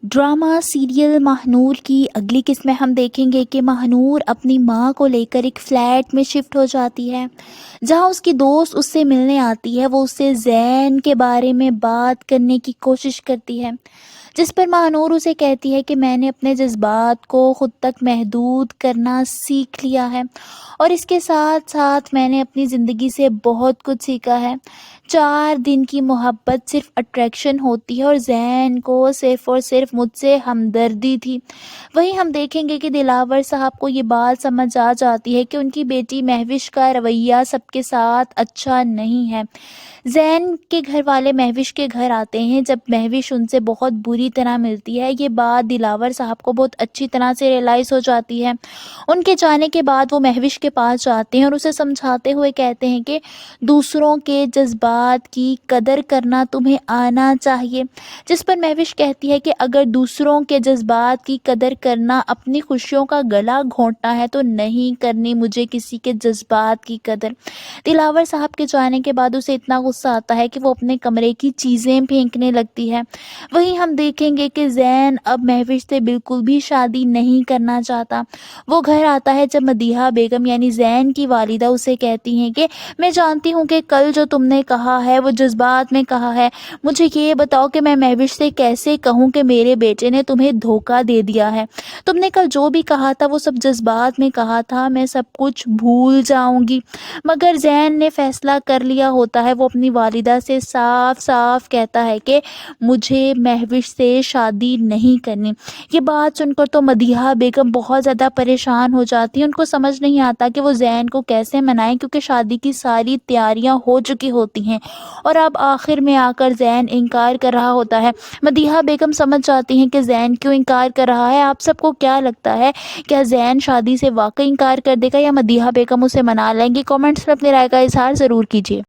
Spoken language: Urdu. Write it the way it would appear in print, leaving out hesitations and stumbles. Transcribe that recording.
ڈرامہ سیریل ماہنور کی اگلی قسط میں ہم دیکھیں گے کہ ماہنور اپنی ماں کو لے کر ایک فلیٹ میں شفٹ ہو جاتی ہے، جہاں اس کی دوست اس سے ملنے آتی ہے۔ وہ اس سے زین کے بارے میں بات کرنے کی کوشش کرتی ہے، جس پر ماہنور اسے کہتی ہے کہ میں نے اپنے جذبات کو خود تک محدود کرنا سیکھ لیا ہے، اور اس کے ساتھ ساتھ میں نے اپنی زندگی سے بہت کچھ سیکھا ہے۔ 4 دن کی محبت صرف اٹریکشن ہوتی ہے، اور زین کو صرف اور صرف مجھ سے ہمدردی تھی۔ وہیں ہم دیکھیں گے کہ دلاور صاحب کو یہ بات سمجھ آ جاتی ہے کہ ان کی بیٹی مہوش کا رویہ سب کے ساتھ اچھا نہیں ہے۔ زین کے گھر والے مہوش کے گھر آتے ہیں، جب مہوش ان سے بہت بری طرح ملتی ہے۔ یہ بات دلاور صاحب کو بہت اچھی طرح سے ریئلائز ہو جاتی ہے۔ ان کے جانے کے بعد وہ مہوش کے پاس جاتے ہیں اور اسے سمجھاتے ہوئے کہتے ہیں کہ دوسروں کے جذبات کی قدر کرنا تمہیں آنا چاہیے، جس پر مہوش کہتی ہے کہ اگر دوسروں کے جذبات کی قدر کرنا اپنی خوشیوں کا گلا گھونٹنا ہے تو نہیں کرنی مجھے کسی کے جذبات کی قدر۔ دلاور صاحب کے جانے کے بعد اسے اتنا غصہ آتا ہے کہ وہ اپنے کمرے کی چیزیں پھینکنے لگتی ہے۔ وہیں ہم دیکھیں گے کہ زین اب مہوش سے بالکل بھی شادی نہیں کرنا چاہتا۔ وہ گھر آتا ہے جب مدیحہ بیگم یعنی زین کی والدہ اسے کہتی ہیں کہ میں جانتی ہوں کہ کل جو تم نے کہا ہے وہ جذبات میں کہا ہے، مجھے یہ بتاؤ کہ میں مہوش سے کیسے کہوں کہ میرے بیٹے نے تمہیں دھوکہ دے دیا ہے؟ تم نے کل جو بھی کہا تھا وہ سب جذبات میں کہا تھا، میں سب کچھ بھول جاؤں گی۔ مگر زین نے فیصلہ کر لیا ہوتا ہے۔ وہ اپنی والدہ سے صاف صاف کہتا ہے کہ مجھے مہوش سے شادی نہیں کرنی۔ یہ بات سن کر تو مدیحہ بیگم بہت زیادہ پریشان ہو جاتی ہیں۔ ان کو سمجھ نہیں آتا کہ وہ زین کو کیسے منائیں، کیونکہ شادی کی ساری تیاریاں ہو چکی ہوتی ہیں اور اب آخر میں آ کر زین انکار کر رہا ہوتا ہے۔ مدیحہ بیگم سمجھ جاتی ہیں کہ زین کیوں انکار کر رہا ہے۔ آپ سب کو کیا لگتا ہے، کیا زین شادی سے واقعی انکار کر دے گا یا مدیحہ بیگم اسے منا لیں گی؟ کامنٹس میں اپنی رائے کا اظہار ضرور کیجیے۔